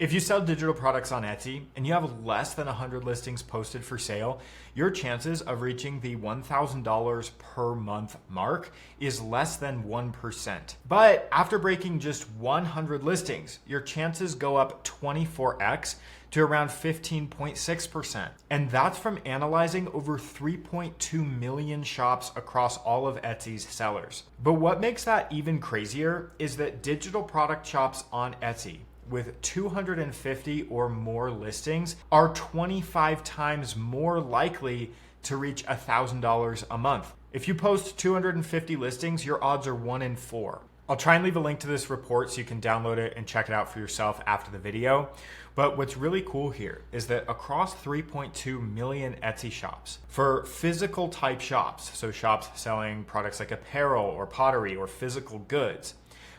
If you sell digital products on Etsy and you have less than 100 listings posted for sale, your chances of reaching the $1,000 per month mark is less than 1%. But after breaking just 100 listings, your chances go up 24x to around 15.6%. And that's from analyzing over 3.2 million shops across all of Etsy's sellers. But what makes that even crazier is that digital product shops on Etsy with 250 or more listings are 25 times more likely to reach $1,000 a month. If you post 250 listings, your odds are 1 in 4. I'll try and leave a link to this report so you can download it and check it out for yourself after the video. But what's really cool here is that across 3.2 million Etsy shops, for physical type shops, so shops selling products like apparel or pottery or physical goods,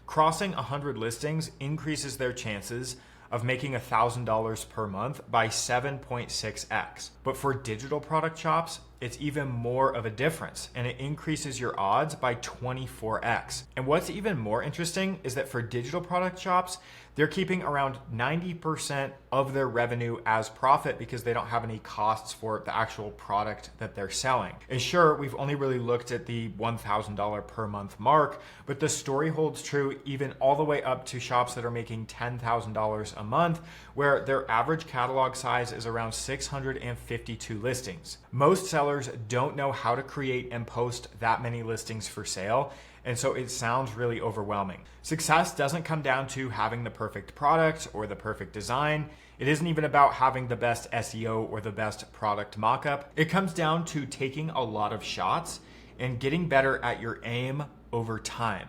crossing 100 listings increases their chances of making $1,000 per month by 7.6x. But for digital product shops, it's even more of a difference, and it increases your odds by 24x. And what's even more interesting is that for digital product shops, they're keeping around 90% of their revenue as profit because they don't have any costs for the actual product that they're selling. And sure, we've only really looked at the $1,000 per month mark, but the story holds true even all the way up to shops that are making $10,000 a month, where their average catalog size is around 652 listings. Most sellers don't know how to create and post that many listings for sale, and so it sounds really overwhelming. Success doesn't come down to having the perfect product or the perfect design. It isn't even about having the best SEO or the best product mockup. It comes down to taking a lot of shots and getting better at your aim over time.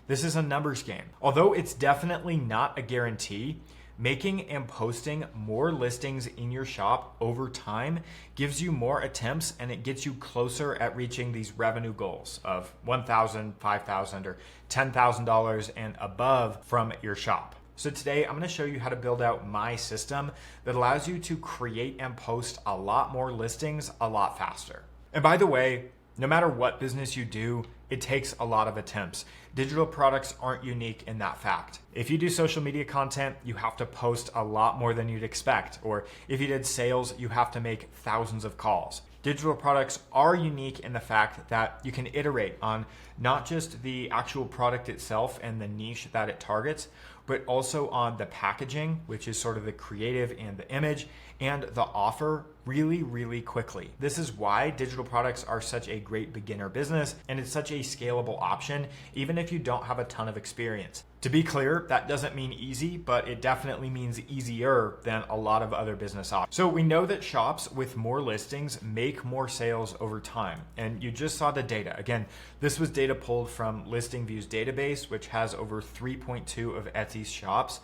This is a numbers game. Although it's definitely not a guarantee, making and posting more listings in your shop over time gives you more attempts, and it gets you closer at reaching these revenue goals of $1,000, $5,000, or $10,000 and above from your shop. So today I'm going to show you how to build out my system that allows you to create and post a lot more listings a lot faster. And by the way, no matter what business you do, it takes a lot of attempts. Digital products aren't unique in that fact. If you do social media content, you have to post a lot more than you'd expect. Or if you did sales, you have to make thousands of calls. Digital products are unique in the fact that you can iterate on not just the actual product itself and the niche that it targets, but also on the packaging, which is sort of the creative and the image, and the offer really, really quickly. This is why digital products are such a great beginner business, and it's such a scalable option, even if you don't have a ton of experience. To be clear, that doesn't mean easy, but it definitely means easier than a lot of other business options. So we know that shops with more listings make more sales over time. And you just saw the data. Again, this was data pulled from Listing Views database, which has over 3.2 of Etsy's shops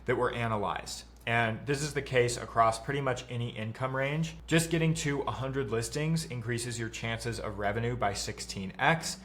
that were analyzed. And this is the case across pretty much any income range. Just getting to 100 listings increases your chances of revenue by 16x.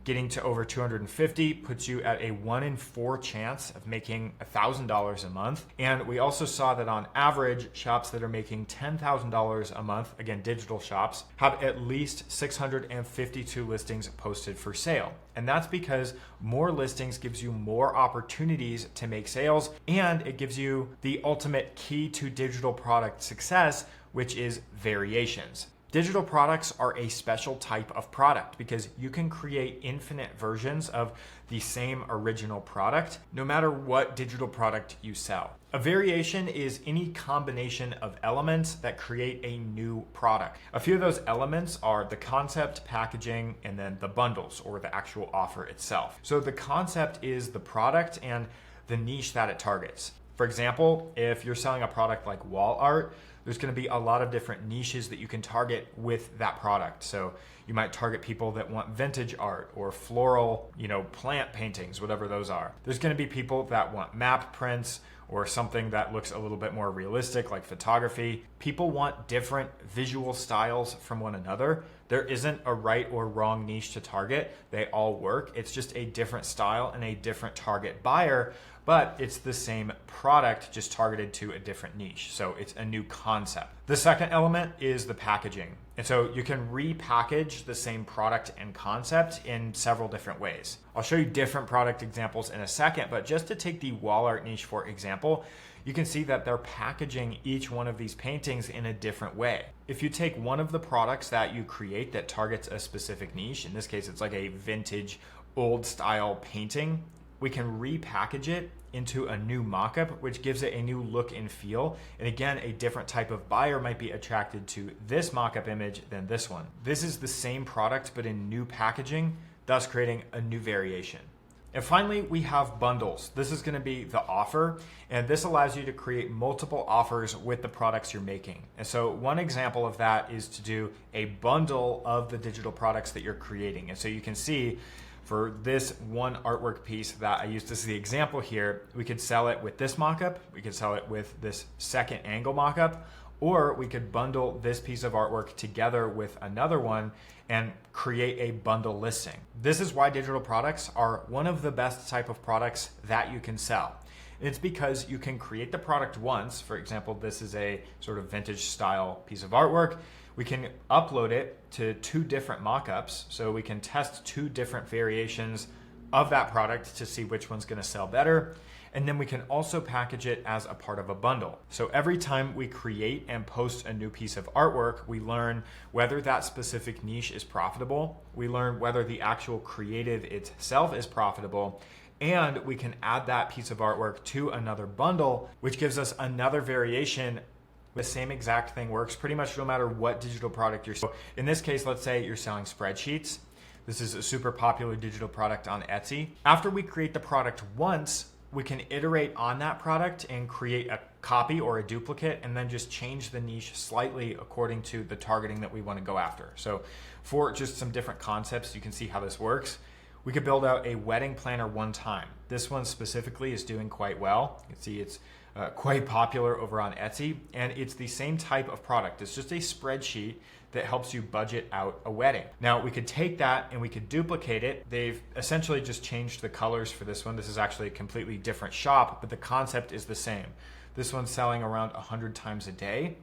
Getting to over 250 puts you at a 1 in 4 chance of making $1,000 a month. And we also saw that on average, shops that are making $10,000 a month, again, digital shops, have at least 652 listings posted for sale. And that's because more listings gives you more opportunities to make sales, and it gives you the ultimate key to digital product success, which is variations. Digital products are a special type of product because you can create infinite versions of the same original product, no matter what digital product you sell. A variation is any combination of elements that create a new product. A few of those elements are the concept, packaging, and then the bundles or the actual offer itself. So the concept is the product and the niche that it targets. For example, if you're selling a product like wall art, there's going to be a lot of different niches that you can target with that product. So you might target people that want vintage art or floral, plant paintings, whatever those are. There's going to be people that want map prints or something that looks a little bit more realistic, like photography. People want different visual styles from one another. There isn't a right or wrong niche to target. They all work. It's just a different style and a different target buyer, but it's the same product just targeted to a different niche. So it's a new concept. The second element is the packaging. And so you can repackage the same product and concept in several different ways. I'll show you different product examples in a second, but just to take the wall art niche for example, you can see that they're packaging each one of these paintings in a different way. If you take one of the products that you create that targets a specific niche, in this case it's like a vintage old style painting, we can repackage it into a new mockup, which gives it a new look and feel. And again, a different type of buyer might be attracted to this mockup image than this one. This is the same product, but in new packaging, thus creating a new variation. And finally, we have bundles. This is going to be the offer, and this allows you to create multiple offers with the products you're making. And so one example of that is to do a bundle of the digital products that you're creating. And so you can see for this one artwork piece that I used as the example here, we could sell it with this mockup, we could sell it with this second angle mockup, or we could bundle this piece of artwork together with another one and create a bundle listing. This is why digital products are one of the best type of products that you can sell. It's because you can create the product once. For example, this is a sort of vintage style piece of artwork. We can upload it to 2 different mockups, so we can test 2 different variations of that product to see which one's going to sell better. And then we can also package it as a part of a bundle. So every time we create and post a new piece of artwork, we learn whether that specific niche is profitable. We learn whether the actual creative itself is profitable. And we can add that piece of artwork to another bundle, which gives us another variation. The same exact thing works pretty much no matter what digital product you're selling. In this case, let's say you're selling spreadsheets. This is a super popular digital product on Etsy. After we create the product once, we can iterate on that product and create a copy or a duplicate, and then just change the niche slightly according to the targeting that we want to go after. So for just some different concepts, you can see how this works. We could build out a wedding planner one time. This one specifically is doing quite well. You can see it's quite popular over on Etsy, and it's the same type of product. It's just a spreadsheet that helps you budget out a wedding. Now we could take that and we could duplicate it. They've essentially just changed the colors for this one. This is actually a completely different shop, but the concept is the same. This one's selling around 100 times a day,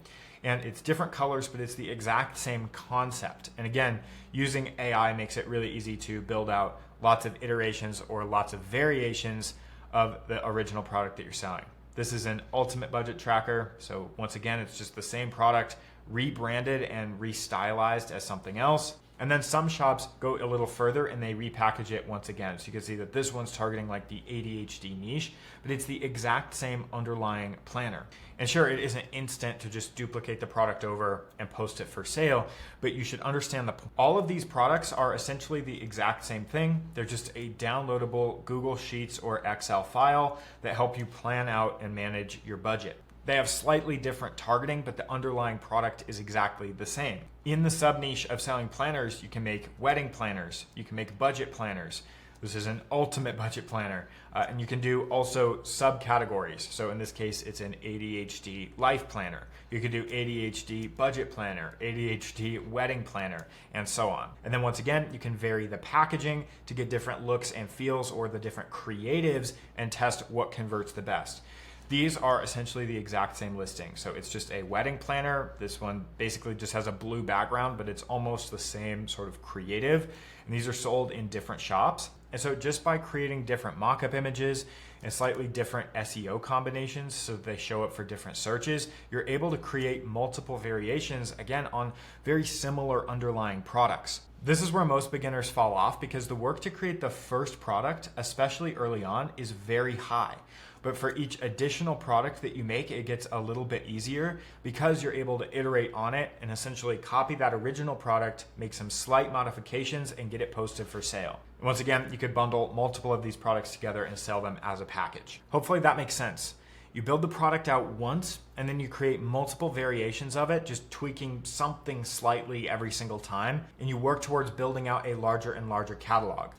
and it's different colors, but it's the exact same concept. And again, using AI makes it really easy to build out lots of iterations or lots of variations of the original product that you're selling. This is an ultimate budget tracker. So once again, it's just the same product rebranded and restylized as something else. And then some shops go a little further and they repackage it once again. So you can see that this one's targeting like the ADHD niche, but it's the exact same underlying planner. And sure, it isn't instant to just duplicate the product over and post it for sale, but you should understand that all of these products are essentially the exact same thing. They're just a downloadable Google Sheets or Excel file that help you plan out and manage your budget. They have slightly different targeting, but the underlying product is exactly the same. In the sub niche of selling planners, you can make wedding planners, you can make budget planners. This is an ultimate budget planner. And you can do also subcategories. So in this case, it's an ADHD life planner. You could do ADHD budget planner, ADHD wedding planner, and so on. And then once again, you can vary the packaging to get different looks and feels or the different creatives and test what converts the best. These are essentially the exact same listing. So it's just a wedding planner. This one basically just has a blue background, but it's almost the same sort of creative. And these are sold in different shops. And so just by creating different mock-up images and slightly different SEO combinations so that they show up for different searches, you're able to create multiple variations, again, on very similar underlying products. This is where most beginners fall off because the work to create the first product, especially early on, is very high. But for each additional product that you make, it gets a little bit easier because you're able to iterate on it and essentially copy that original product, make some slight modifications, and get it posted for sale. And once again, you could bundle multiple of these products together and sell them as a package. Hopefully that makes sense. You build the product out once, and then you create multiple variations of it, just tweaking something slightly every single time, and you work towards building out a larger and larger catalog.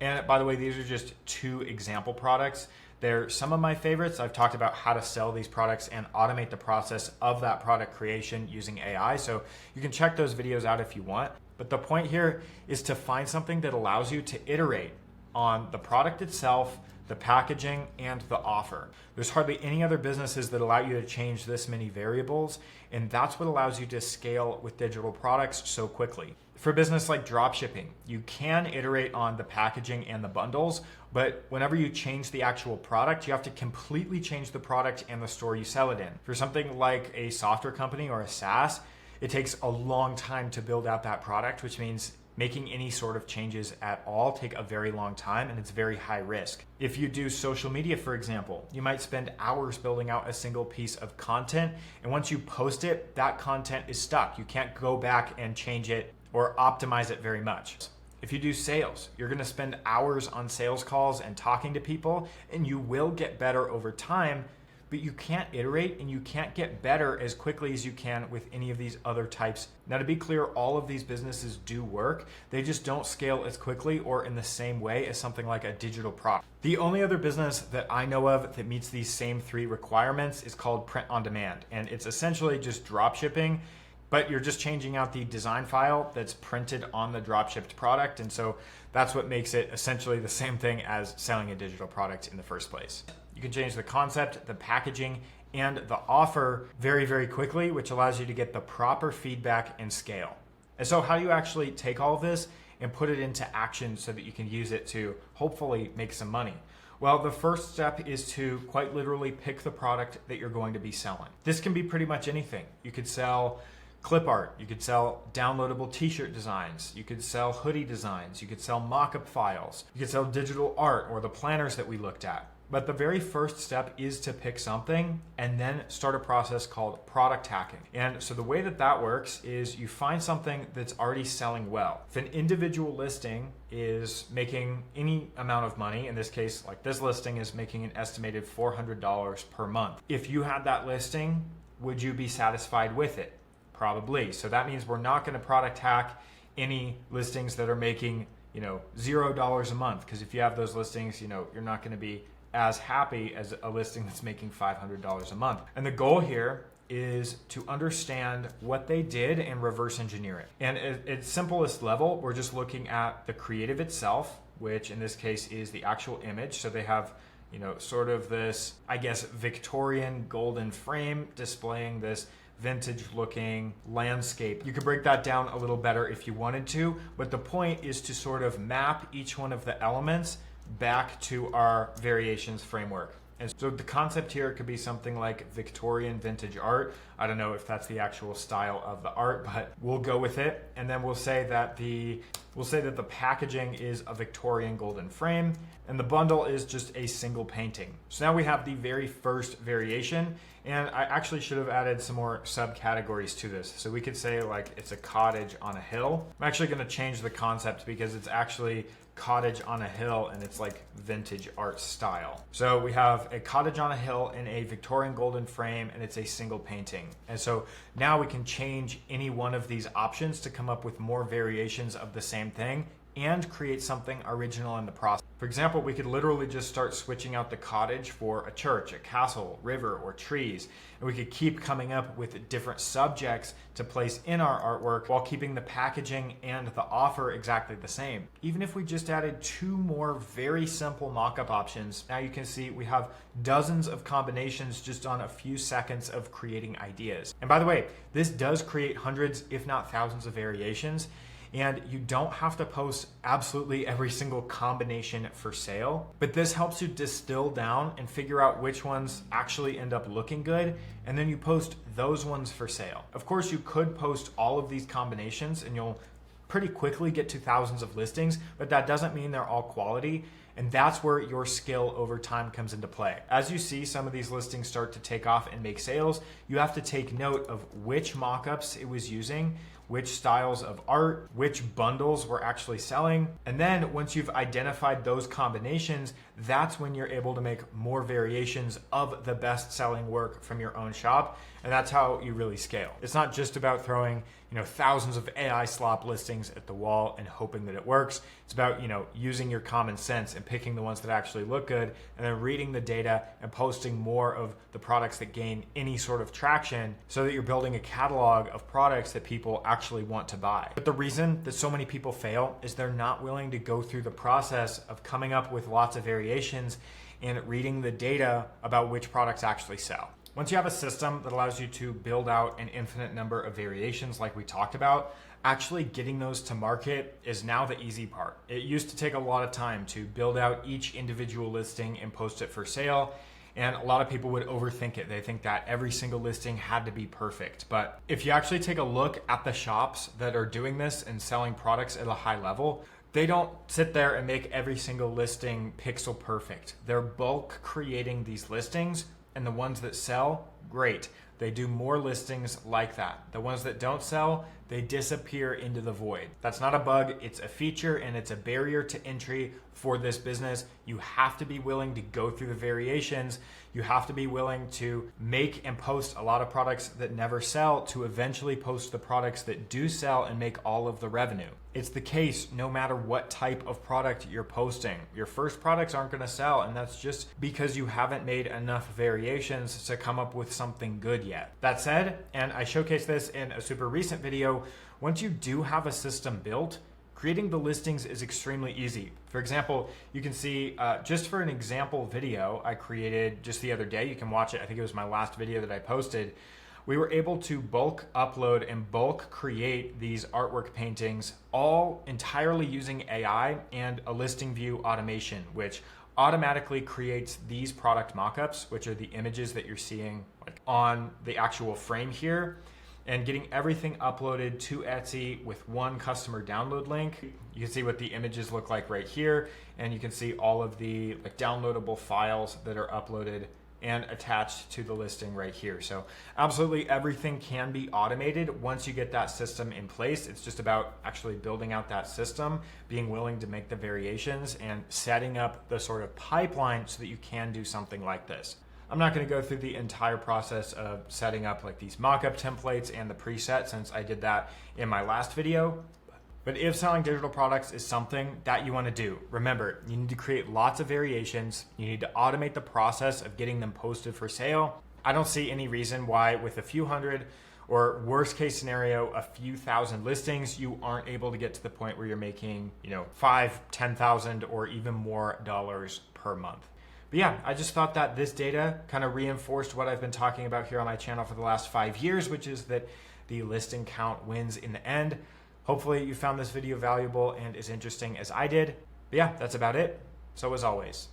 And by the way, these are just 2 example products. They're some of my favorites. I've talked about how to sell these products and automate the process of that product creation using AI. So you can check those videos out if you want. But the point here is to find something that allows you to iterate on the product itself, the packaging, and the offer. There's hardly any other businesses that allow you to change this many variables, and that's what allows you to scale with digital products so quickly. For a business like dropshipping, you can iterate on the packaging and the bundles, but whenever you change the actual product, you have to completely change the product and the store you sell it in. For something like a software company or a SaaS, it takes a long time to build out that product, which means making any sort of changes at all take a very long time, and it's very high risk. If you do social media, for example, you might spend hours building out a single piece of content, and once you post it, that content is stuck. You can't go back and change it or optimize it very much. If you do sales, you're going to spend hours on sales calls and talking to people, and you will get better over time, but you can't iterate and you can't get better as quickly as you can with any of these other types. Now, to be clear, all of these businesses do work. They just don't scale as quickly or in the same way as something like a digital product. The only other business that I know of that meets these same three requirements is called print on demand. And it's essentially just drop shipping, but you're just changing out the design file that's printed on the dropshipped product. And so that's what makes it essentially the same thing as selling a digital product in the first place. You can change the concept, the packaging, and the offer very, very quickly, which allows you to get the proper feedback and scale. And so how do you actually take all of this and put it into action so that you can use it to hopefully make some money? Well, the first step is to quite literally pick the product that you're going to be selling. This can be pretty much anything. You could sell clip art, you could sell downloadable t-shirt designs, you could sell hoodie designs, you could sell mock-up files, you could sell digital art or the planners that we looked at. But the very first step is to pick something and then start a process called product hacking. And so the way that that works is you find something that's already selling well. If an individual listing is making any amount of money, in this case, like this listing is making an estimated $400 per month. If you had that listing, would you be satisfied with it? Probably. So that means we're not going to product hack any listings that are making, $0 a month. Because if you have those listings, you're not going to be as happy as a listing that's making $500 a month. And the goal here is to understand what they did and reverse engineer it. And at its simplest level, we're just looking at the creative itself, which in this case is the actual image. So they have, sort of this, Victorian golden frame displaying this vintage looking landscape. You could break that down a little better if you wanted to, but the point is to sort of map each one of the elements back to our variations framework. And so the concept here could be something like Victorian vintage art. I don't know if that's the actual style of the art, but we'll go with it. And then we'll say that the packaging is a Victorian golden frame and the bundle is just a single painting. So now we have the very first variation, and I actually should have added some more subcategories to this. So we could say like it's a cottage on a hill. I'm actually going to change the concept because it's actually cottage on a hill and it's like vintage art style. So we have a cottage on a hill in a Victorian golden frame and it's a single painting. And so now we can change any one of these options to come up with more variations of the same thing and create something original in the process. For example, we could literally just start switching out the cottage for a church, a castle, river, or trees. And we could keep coming up with different subjects to place in our artwork while keeping the packaging and the offer exactly the same. Even if we just added 2 more very simple mock-up options, now you can see we have dozens of combinations just on a few seconds of creating ideas. And by the way, this does create hundreds, if not thousands of variations. And you don't have to post absolutely every single combination for sale, but this helps you distill down and figure out which ones actually end up looking good, and then you post those ones for sale. Of course, you could post all of these combinations and you'll pretty quickly get to thousands of listings, but that doesn't mean they're all quality. And that's where your skill over time comes into play. As you see some of these listings start to take off and make sales, you have to take note of which mockups it was using, which styles of art, which bundles we're actually selling. And then once you've identified those combinations, that's when you're able to make more variations of the best selling work from your own shop. And that's how you really scale. It's not just about throwing, thousands of AI slop listings at the wall and hoping that it works. It's about, using your common sense and picking the ones that actually look good and then reading the data and posting more of the products that gain any sort of traction so that you're building a catalog of products that people actually actually want to buy. But the reason that so many people fail is they're not willing to go through the process of coming up with lots of variations and reading the data about which products actually sell. Once you have a system that allows you to build out an infinite number of variations like we talked about, actually getting those to market is now the easy part. It used to take a lot of time to build out each individual listing and post it for sale. And a lot of people would overthink it. They think that every single listing had to be perfect. But if you actually take a look at the shops that are doing this and selling products at a high level, they don't sit there and make every single listing pixel perfect. They're bulk creating these listings, and the ones that sell, great. They do more listings like that. The ones that don't sell, they disappear into the void. That's not a bug, it's a feature, and it's a barrier to entry for this business. You have to be willing to go through the variations. You have to be willing to make and post a lot of products that never sell to eventually post the products that do sell and make all of the revenue. It's the case no matter what type of product you're posting. Your first products aren't going to sell, and that's just because you haven't made enough variations to come up with something good yet. That said, and I showcased this in a super recent video, once you do have a system built, creating the listings is extremely easy. For example, you can see just for an example video I created just the other day, you can watch it, I think it was my last video that I posted, we were able to bulk upload and bulk create these artwork paintings all entirely using AI and a listing view automation, which automatically creates these product mockups, which are the images that you're seeing on the actual frame here, and getting everything uploaded to Etsy with one customer download link. You can see what the images look like right here, and you can see all of the downloadable files that are uploaded and attached to the listing right here. So absolutely everything can be automated once you get that system in place. It's just about actually building out that system, being willing to make the variations, and setting up the sort of pipeline so that you can do something like this. I'm not going to go through the entire process of setting up these mockup templates and the preset, since I did that in my last video. But if selling digital products is something that you want to do, remember, you need to create lots of variations. You need to automate the process of getting them posted for sale. I don't see any reason why with a few hundred, or worst case scenario, a few thousand listings, you aren't able to get to the point where you're making, $5,000, $10,000 or even more dollars per month. But yeah, I just thought that this data kind of reinforced what I've been talking about here on my channel for the last 5 years, which is that the listing count wins in the end. Hopefully you found this video valuable and as interesting as I did. But yeah, that's about it. So as always,